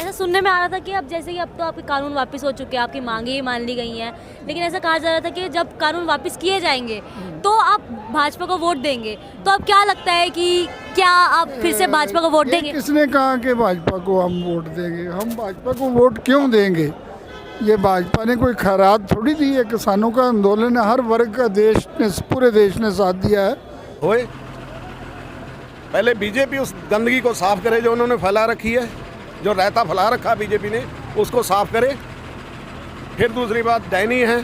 ऐसा सुनने में आ रहा था कि अब जैसे कि अब तो आपके कानून वापस हो चुके हैं, आपकी मांगे ही मान ली गई हैं, लेकिन ऐसा कहा जा रहा था कि जब कानून वापस किए जाएंगे तो आप भाजपा को वोट देंगे। तो अब क्या लगता है कि क्या आप फिर से भाजपा को वोट देंगे? किसने कहा कि भाजपा को हम वोट देंगे? हम भाजपा को वोट क्यों देंगे? ये भाजपा ने कोई खैरात थोड़ी दी है। किसानों का आंदोलन है, हर वर्ग का देश ने, पूरे देश ने साथ दिया है। होए पहले बीजेपी उस गंदगी को साफ करे जो उन्होंने फैला रखी है, जो रायता फैला रखा बीजेपी ने, उसको साफ करे। फिर दूसरी बात डैनी है,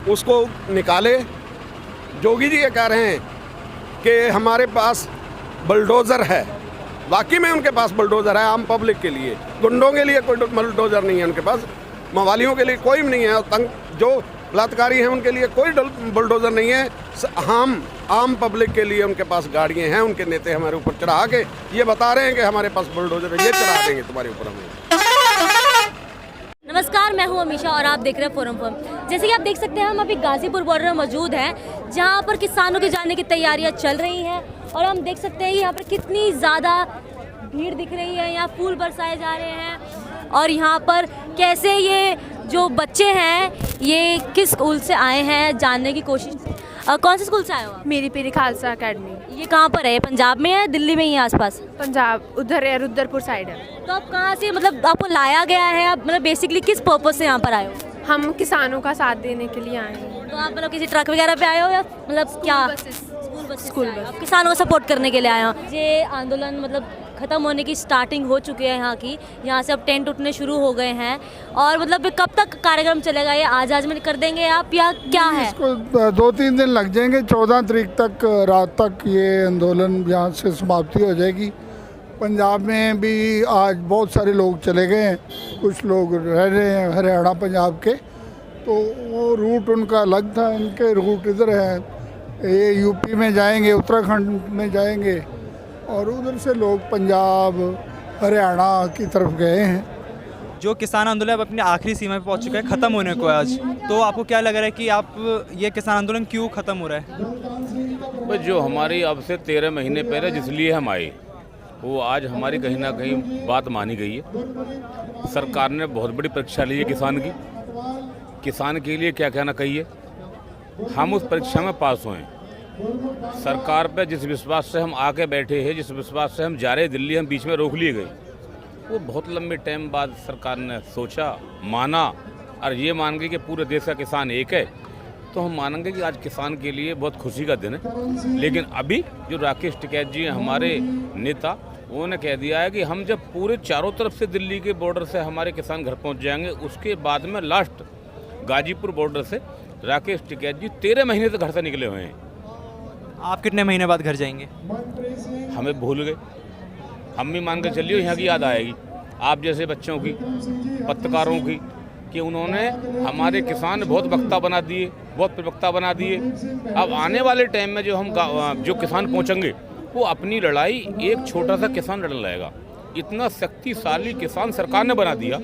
उसको निकाले। जोगी जी ये कह रहे हैं कि हमारे पास बुलडोज़र है, वाकई में उनके पास बुलडोज़र है आम पब्लिक के लिए, गुंडों के लिए कोई बुलडोज़र नहीं है उनके पास, मवालियों के लिए कोई नहीं है, और जो बलात्कारी हैं उनके लिए कोई बुलडोज़र नहीं है। आम पब्लिक के लिए उनके पास गाड़ियाँ हैं। उनके नेता हमारे ऊपर चढ़ा के ये बता रहे हैं कि हमारे पास बुलडोज़र है, ये चढ़ा देंगे तुम्हारे ऊपर हमें। नमस्कार, मैं हूं अमीशा और आप देख रहे हैं फोरम फॉर्म। जैसे कि आप देख सकते हैं हम अभी गाजीपुर बॉर्डर में मौजूद हैं, जहां पर किसानों के जाने की तैयारियां चल रही हैं और हम देख सकते हैं यहाँ पर कितनी ज़्यादा भीड़ दिख रही है। यहाँ फूल बरसाए जा रहे हैं और यहाँ पर कैसे ये जो बच्चे हैं ये किस स्कूल से आए हैं जानने की कोशिश। कौन से स्कूल से आए हो आप? मेरी पीरी खालसा अकेडमी। ये कहाँ पर है? पंजाब में है, दिल्ली में ही है आसपास? पंजाब उधर है, रुद्रपुर साइड है। तो आप कहाँ से, मतलब आपको लाया गया है, आप मतलब बेसिकली किस पर्पज से यहाँ पर आए हो? हम किसानों का साथ देने के लिए आए हैं। तो आप मतलब किसी ट्रक वगैरह पे आए हो या मतलब क्या? School bus. आप किसानों को सपोर्ट करने के लिए आए हो। ये आंदोलन मतलब ख़त्म होने की स्टार्टिंग हो चुकी है यहाँ की, यहाँ से अब टेंट उठने शुरू हो गए हैं और मतलब कब तक कार्यक्रम चलेगा? ये आज में कर देंगे आप या क्या है? इसको 2-3 दिन लग जाएंगे। 14 तारीख तक रात तक ये आंदोलन यहाँ से समाप्ति हो जाएगी। पंजाब में भी आज बहुत सारे लोग चले गए हैं, कुछ लोग रह रहे हैं हरियाणा पंजाब के, तो वो रूट उनका अलग था, इनके रूट इधर है। ये यूपी में जाएंगे, उत्तराखंड में जाएंगे और उधर से लोग पंजाब हरियाणा की तरफ गए हैं। जो किसान आंदोलन अब अपनी आखिरी सीमा पे पहुंच चुका है, ख़त्म होने को है आज, तो आपको क्या लग रहा है कि आप ये किसान आंदोलन क्यों ख़त्म हो रहा है? बस जो हमारी अब से 13 महीने पहले जिसलिए हम आए, वो आज हमारी कहीं ना कहीं बात मानी गई है। सरकार ने बहुत बड़ी परीक्षा ली है किसान की। किसान के लिए क्या कहना कहिए, हम उस परीक्षा में पास हुए। सरकार पे जिस विश्वास से हम आके बैठे हैं, जिस विश्वास से हम जा रहे दिल्ली, हम बीच में रोक लिए गए। वो बहुत लंबे टाइम बाद सरकार ने सोचा, माना और ये मान गई कि पूरे देश का किसान एक है, तो हम मानेंगे कि आज किसान के लिए बहुत खुशी का दिन है। लेकिन अभी जो राकेश टिकैत जी हैं हमारे नेता, उन्होंने कह दिया है कि हम जब पूरे चारों तरफ से दिल्ली के बॉर्डर से हमारे किसान घर पहुंच जाएंगे, उसके बाद में लास्ट गाजीपुर बॉर्डर से राकेश टिकैत जी 13 महीने से घर से निकले हुए हैं। आप कितने महीने बाद घर जाएंगे? हमें भूल गए। हम भी मान कर चलिए यहाँ की याद आएगी आप जैसे बच्चों की, पत्रकारों की, कि उन्होंने हमारे किसान बहुत वक्ता बना दिए, बहुत प्रवक्ता बना दिए। अब आने वाले टाइम में जो किसान पहुँचेंगे, वो अपनी लड़ाई एक छोटा सा किसान लड़ लाएगा। इतना शक्तिशाली किसान सरकार ने बना दिया।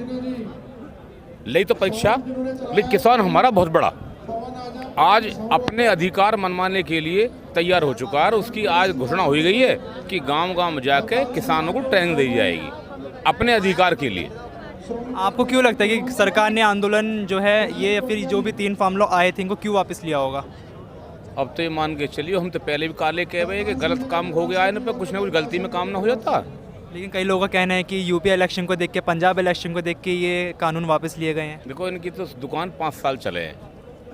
ले तो परीक्षा, लेकिन किसान हमारा बहुत बड़ा आज अपने अधिकार मनवाने के लिए तैयार हो चुका है। उसकी आज घोषणा हो गई है कि गांव-गांव में जाके किसानों को ट्रेनिंग दी जाएगी अपने अधिकार के लिए। आपको क्यों लगता है कि सरकार ने आंदोलन जो है ये, या फिर जो भी 3 फार्मूला आए थे, इनको क्यों वापस लिया होगा? अब तो ये मान के चलिए, हम तो पहले भी काले कह रहे हैं कि गलत काम हो गया है ना, पे कुछ ना कुछ गलती में काम ना हो जाता। लेकिन कई लोगों का कहना है कि यूपी इलेक्शन को देख के, पंजाब इलेक्शन को देख के ये कानून वापस लिए गए हैं। देखो, इनकी तो दुकान 5 साल चले हैं।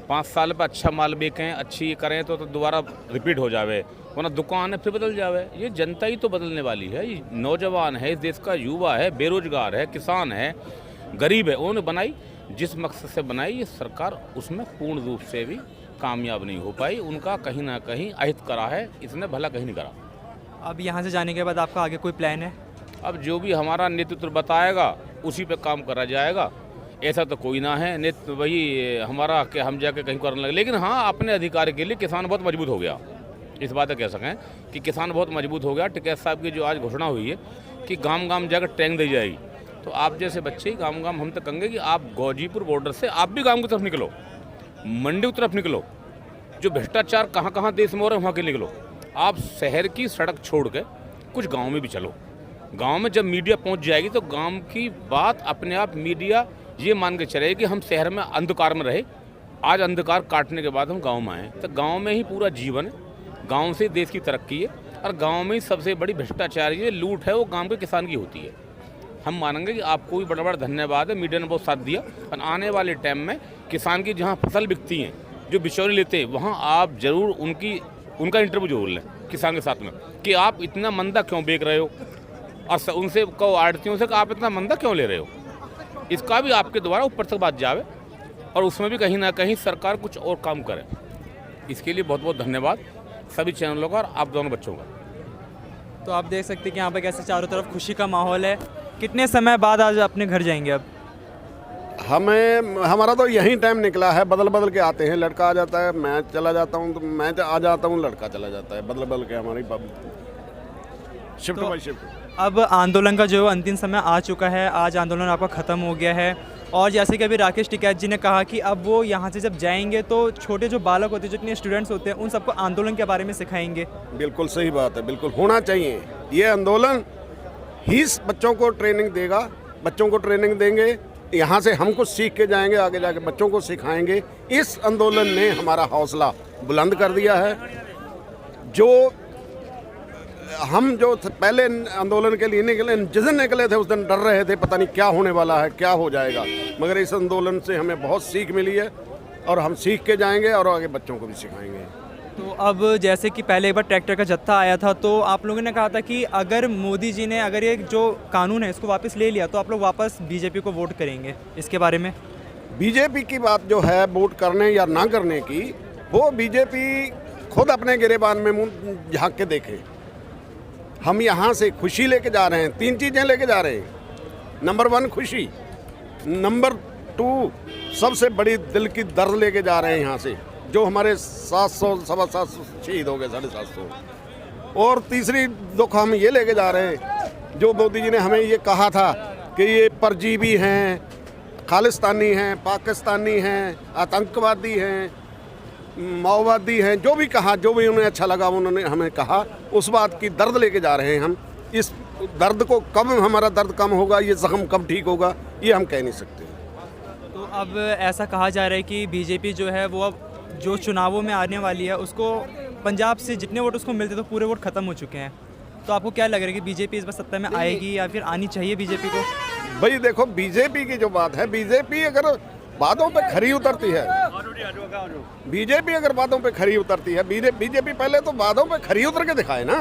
5 साल पर अच्छा माल बेचें, अच्छी करें तो दोबारा रिपीट हो जावे, वरना दुकान है फिर बदल जावे। ये जनता ही तो बदलने वाली है। ये नौजवान है, इस देश का युवा है, बेरोजगार है, किसान है, गरीब है। उन्होंने बनाई, जिस मकसद से बनाई, ये सरकार उसमें पूर्ण रूप से भी कामयाब नहीं हो पाई। उनका कहीं ना कहीं अहित करा है, इसने भला कहीं नहीं करा। अब यहाँ से जाने के बाद आपका आगे कोई प्लान है? अब जो भी हमारा नेतृत्व बताएगा उसी पे काम करा जाएगा। ऐसा तो कोई ना है नेतृत्व वही हमारा कि हम जाके कहीं करने लगे। लेकिन हाँ, अपने अधिकार के लिए किसान बहुत मजबूत हो गया, इस बात कह सकें कि किसान बहुत मजबूत हो गया। टिकैत साहब की जो आज घोषणा हुई है कि गांव-गांव जाकर ट्रेनिंग दी जाएगी, तो आप जैसे बच्चे ही गांव-गांव, हम तो कहेंगे कि आप गाजीपुर बॉर्डर से आप भी गाँव की तरफ निकलो, मंडी की तरफ निकलो, जो भ्रष्टाचार कहाँ देश में हो रहा है वहाँ के निकलो। आप शहर की सड़क छोड़ के कुछ गाँव में भी चलो, गांव में जब मीडिया पहुंच जाएगी तो गांव की बात अपने आप मीडिया ये मान के चलेगी कि हम शहर में अंधकार में रहे, आज अंधकार काटने के बाद हम गांव में आए। तो गांव में ही पूरा जीवन है, गांव से देश की तरक्की है, और गांव में ही सबसे बड़ी भ्रष्टाचार ये लूट है वो गांव के किसान की होती है। हम मानेंगे कि आपको भी बड़ा बड़ा धन्यवाद है, मीडिया ने बहुत साथ दिया। और आने वाले टाइम में किसान की जहाँ फसल बिकती हैं, जो बिचौली लेते हैं, वहाँ आप ज़रूर उनका इंटरव्यू जरूर लें किसान के साथ में, कि आप इतना मंदा क्यों बेच रहे हो, और उनसे कहो आड़तियों से कि आप इतना मंदा क्यों ले रहे हो। इसका भी आपके द्वारा ऊपर तक बात जावे, और उसमें भी कहीं ना कहीं सरकार कुछ और काम करे। इसके लिए बहुत बहुत धन्यवाद सभी चैनलों का और आप दोनों बच्चों का। तो आप देख सकते हैं कि यहाँ पर कैसे चारों तरफ खुशी का माहौल है। कितने समय बाद आज अपने घर जाएंगे अब? हमारा तो यही टाइम निकला है, बदल बदल के आते हैं। लड़का आ जाता है, मैं चला जाता हूँ, तो मैं आ जाता हूँ, लड़का चला जाता है, बदल बदल के हमारी शिफ्ट बाय शिफ्ट। अब आंदोलन का जो अंतिम समय आ चुका है, आज आंदोलन आपका ख़त्म हो गया है, और जैसे कि अभी राकेश टिकैत जी ने कहा कि अब वो यहाँ से जब जाएंगे तो छोटे जो बालक होते हैं, जितने स्टूडेंट्स होते हैं, उन सबको आंदोलन के बारे में सिखाएंगे। बिल्कुल सही बात है, बिल्कुल होना चाहिए। ये आंदोलन ही बच्चों को ट्रेनिंग देगा, बच्चों को ट्रेनिंग देंगे, यहाँ से हम कुछ सीख के जाएंगे, आगे जाके बच्चों को सिखाएंगे। इस आंदोलन ने हमारा हौसला बुलंद कर दिया है। जो हम जो पहले आंदोलन के लिए निकले, जिस दिन निकले थे उस दिन डर रहे थे, पता नहीं क्या होने वाला है, क्या हो जाएगा, मगर इस आंदोलन से हमें बहुत सीख मिली है, और हम सीख के जाएंगे और आगे बच्चों को भी सिखाएंगे। तो अब जैसे कि पहले एक बार ट्रैक्टर का जत्था आया था, तो आप लोगों ने कहा था कि अगर मोदी जी ने अगर ये जो कानून है इसको वापस ले लिया तो आप लोग वापस बीजेपी को वोट करेंगे। इसके बारे में बीजेपी की बात जो है वोट करने या ना करने की, वो बीजेपी खुद अपने गिरेबान में मुंह झाँक के देखे। हम यहाँ से खुशी लेके जा रहे हैं, 3 चीज़ें लेके जा रहे हैं। नंबर 1 खुशी, नंबर 2 सबसे बड़ी दिल की दर्द लेके जा रहे हैं यहाँ से, जो हमारे 700-750 शहीद हो गए, 750। और तीसरी दुख हम ये लेके जा रहे हैं, जो मोदी जी ने हमें ये कहा था कि ये परजीवी हैं, खालिस्तानी हैं, पाकिस्तानी हैं, आतंकवादी हैं, माओवादी हैं, जो भी कहा, जो भी उन्हें अच्छा लगा उन्होंने हमें कहा, उस बात की दर्द लेके जा रहे हैं हम। इस दर्द को कब हमारा दर्द कम होगा, ये जख्म कब ठीक होगा, ये हम कह नहीं सकते। तो अब ऐसा कहा जा रहा है कि बीजेपी जो है वो अब जो चुनावों में आने वाली है, उसको पंजाब से जितने वोट उसको मिलते तो पूरे वोट खत्म हो चुके हैं। तो आपको क्या लग रहा है कि बीजेपी इस बार सत्ता में आएगी या फिर आनी चाहिए बीजेपी को? भाई देखो, बीजेपी की जो बात है, बीजेपी अगर बातों पे खरी उतरती है, बीजेपी अगर बातों पे खरी उतरती है, बीजेपी पहले तो बातों पे खरी उतर के दिखाए ना।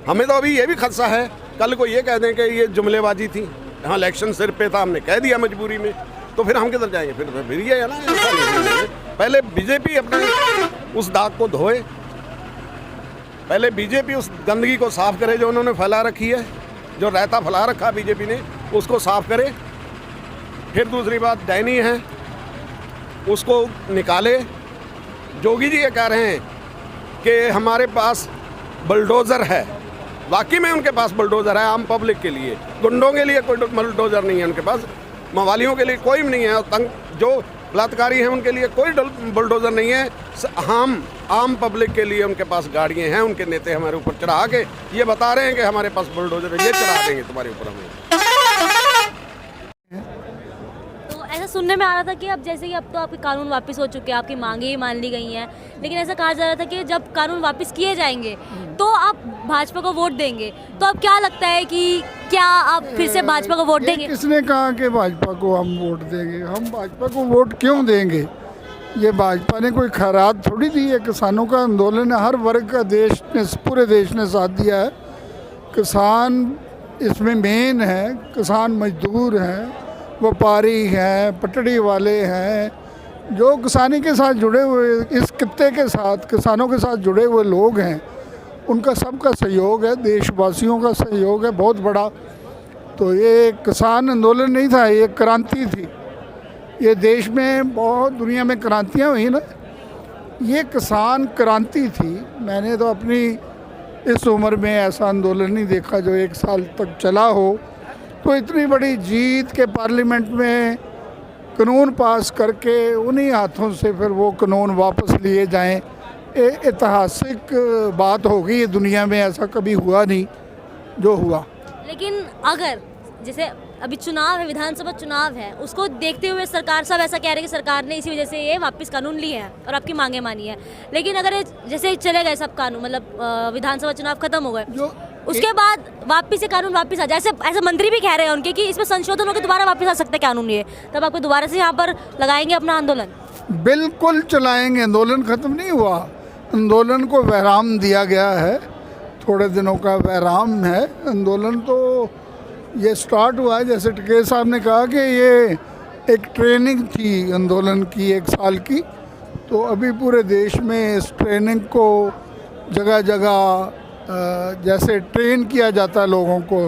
हमें तो अभी ये भी खदशा है, कल को ये कह दें कि ये जुमलेबाजी थी, यहाँ इलेक्शन सिर पे था, हमने कह दिया मजबूरी में, तो फिर हम किधर जाएंगे? फिर ये है ना, ऐसा नहीं। पहले बीजेपी अपने उस दाग को धोए, पहले बीजेपी उस गंदगी को साफ करे जो उन्होंने फैला रखी है, जो रायता फैला रखा बीजेपी ने, उसको साफ करे। फिर दूसरी बात डैनी है, उसको निकाले। जोगी जी ये कह रहे हैं कि हमारे पास बुलडोज़र है, वाकई में उनके पास बुलडोज़र है, आम पब्लिक के लिए, गुंडों के लिए कोई बुलडोज़र नहीं है उनके पास, मवालियों के लिए कोई भी नहीं है, और जो बलात्कारी हैं उनके लिए कोई बुलडोज़र नहीं है। हम आम पब्लिक के लिए उनके पास गाड़ियाँ हैं। उनके नेता हमारे ऊपर चढ़ा के ये बता रहे हैं कि हमारे पास बुलडोज़र है, ये चढ़ा देंगे तुम्हारे ऊपर हमें। तो ऐसा सुनने में आ रहा था कि अब जैसे कि अब तो आपके कानून वापस हो चुके हैं, आपकी मांगे ही मान ली गई हैं, लेकिन ऐसा कहा जा रहा था कि जब कानून वापस किए जाएंगे तो आप भाजपा को वोट देंगे। तो अब क्या लगता है कि क्या आप फिर से भाजपा को वोट देंगे? किसने कहा कि भाजपा को हम वोट देंगे? हम भाजपा को वोट क्यों देंगे? ये भाजपा ने कोई खैरात थोड़ी दी है। किसानों का आंदोलन है, हर वर्ग का देश ने, पूरे देश ने साथ दिया है। किसान इसमें मेन है, किसान मजदूर हैं, व्यापारी हैं, पटड़ी वाले हैं, जो किसानी के साथ जुड़े हुए, इस कित्ते के साथ, किसानों के साथ जुड़े हुए लोग हैं, उनका सबका सहयोग है, देशवासियों का सहयोग है बहुत बड़ा। तो ये किसान आंदोलन नहीं था, ये क्रांति थी। ये देश में बहुत, दुनिया में क्रांतियाँ हुई ना, ये किसान क्रांति थी। मैंने तो अपनी इस उम्र में ऐसा आंदोलन नहीं देखा जो 1 साल तक चला हो। तो इतनी बड़ी जीत के पार्लियामेंट में कानून पास करके उन्हीं हाथों से फिर वो कानून वापस लिए जाएं, ऐतिहासिक बात होगी। ये दुनिया में ऐसा कभी हुआ नहीं जो हुआ। लेकिन अगर जैसे अभी चुनाव है, विधानसभा चुनाव है, उसको देखते हुए सरकार सब ऐसा कह रहे हैं कि सरकार ने इसी वजह से ये वापस कानून लिए हैं और आपकी मांगे मानी है। लेकिन अगर जैसे चले गए सब कानून, मतलब विधानसभा चुनाव खत्म हो गए, उसके बाद वापस ये कानून वापस आ जाए, ऐसे मंत्री भी कह रहे हैं उनके कि इसमें संशोधन होकर दोबारा वापस आ सकता है कानून, ये तब आपको दोबारा से यहाँ पर लगाएंगे अपना आंदोलन? बिल्कुल चलाएंगे। आंदोलन ख़त्म नहीं हुआ, आंदोलन को विराम दिया गया है, थोड़े दिनों का विराम है। आंदोलन तो ये स्टार्ट हुआ है, जैसे टिकैत साहब ने कहा कि ये एक ट्रेनिंग थी आंदोलन की 1 साल की, तो अभी पूरे देश में इस ट्रेनिंग को जगह जगह जैसे ट्रेन किया जाता है, लोगों को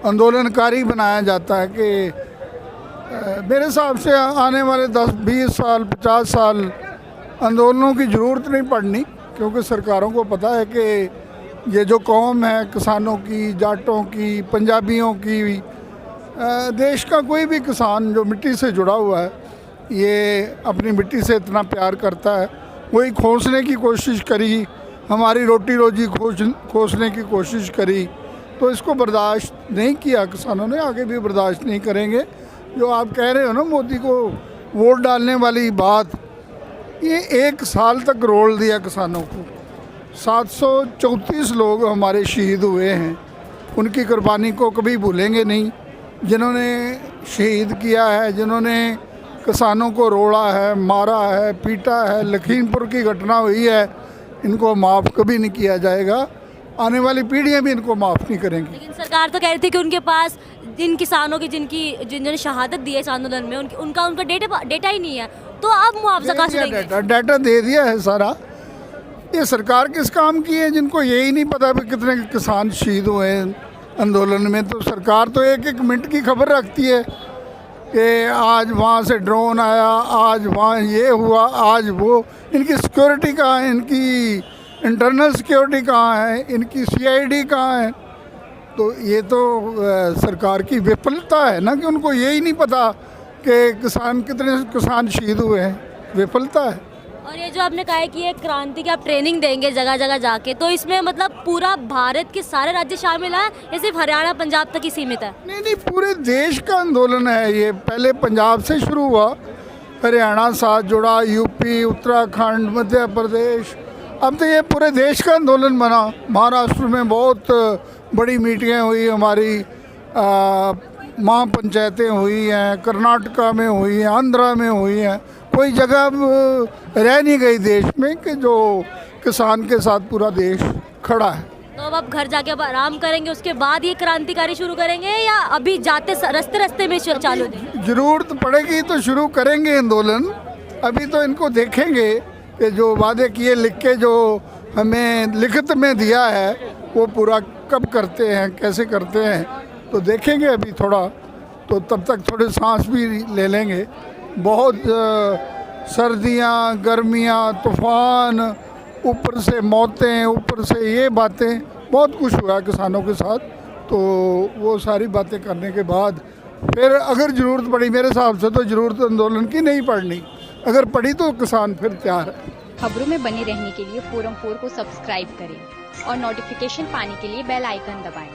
आंदोलनकारी बनाया जाता है कि मेरे हिसाब से आने वाले 10-20 साल 50 साल आंदोलनों की ज़रूरत नहीं पड़नी, क्योंकि सरकारों को पता है कि ये जो कौम है, किसानों की, जाटों की, पंजाबियों की, देश का कोई भी किसान जो मिट्टी से जुड़ा हुआ है, ये अपनी मिट्टी से इतना प्यार करता है, वही खोसने की कोशिश करी, हमारी रोटी रोजी खोसने की कोशिश करी, तो इसको बर्दाश्त नहीं किया किसानों ने, आगे भी बर्दाश्त नहीं करेंगे। जो आप कह रहे हो ना मोदी को वोट डालने वाली बात, ये 1 साल तक रोल दिया किसानों को। 734 लोग हमारे शहीद हुए हैं, उनकी कुर्बानी को कभी भूलेंगे नहीं। जिन्होंने शहीद किया है, जिन्होंने किसानों को रोड़ा है, मारा है, पीटा है, लखीमपुर की घटना हुई है, इनको माफ़ कभी नहीं किया जाएगा, आने वाली पीढ़ियां भी इनको माफ़ नहीं करेंगी। लेकिन सरकार तो कह रही थी कि उनके पास जिन किसानों की जिन्होंने शहादत दी है इस आंदोलन में, उनका डेटा ही नहीं है, तो अब मुआवजा कहाँ से देंगे? डाटा दे दिया है सारा। ये सरकार किस काम की है जिनको यही नहीं पता कि कितने किसान शहीद हुए हैं आंदोलन में? तो सरकार तो 1-1 मिनट की खबर रखती है कि आज वहाँ से ड्रोन आया, आज वहाँ ये हुआ, आज वो। इनकी सिक्योरिटी कहाँ है? इनकी इंटरनल सिक्योरिटी कहाँ है? इनकी CID कहाँ है? तो ये तो सरकार की विफलता है ना कि उनको यही नहीं पता कि कितने किसान शहीद हुए हैं, विफलता है। और ये जो आपने कहा है कि ये क्रांति की आप ट्रेनिंग देंगे जगह जगह जाके, तो इसमें मतलब पूरा भारत के सारे राज्य शामिल हैं या सिर्फ हरियाणा पंजाब तक ही सीमित है? नहीं, पूरे देश का आंदोलन है ये। पहले पंजाब से शुरू हुआ, हरियाणा साथ जुड़ा, यूपी, उत्तराखंड, मध्य प्रदेश, अब तो ये पूरे देश का आंदोलन बना। महाराष्ट्र में बहुत बड़ी मीटिंगें हुई, हमारी महापंचायतें हुई हैं, कर्नाटका में हुई हैं, आंध्रा में हुई हैं। कोई जगह रह नहीं गई देश में कि जो किसान के साथ पूरा देश खड़ा है। तो अब आप घर जाके अब आराम करेंगे, उसके बाद ये क्रांतिकारी शुरू करेंगे या अभी जाते रास्ते में चालू देंगे? ज़रूरत पड़ेगी तो शुरू करेंगे आंदोलन। अभी तो इनको देखेंगे कि जो वादे किए लिख के जो हमें लिखित में दिया है वो पूरा कब करते हैं, कैसे करते हैं, तो देखेंगे अभी थोड़ा। तो तब तक थोड़े सांस भी ले लेंगे। बहुत सर्दियाँ, गर्मियाँ, तूफ़ान, ऊपर से मौतें, ऊपर से ये बातें, बहुत कुछ हुआ किसानों के साथ। तो वो सारी बातें करने के बाद फिर अगर ज़रूरत पड़ी, मेरे हिसाब से तो ज़रूरत आंदोलन की नहीं पड़नी, अगर पड़ी तो किसान फिर तैयार है। खबरों में बने रहने के लिए फोरम 4 को सब्सक्राइब करें और नोटिफिकेशन पाने के लिए बेल आइकन दबाएं।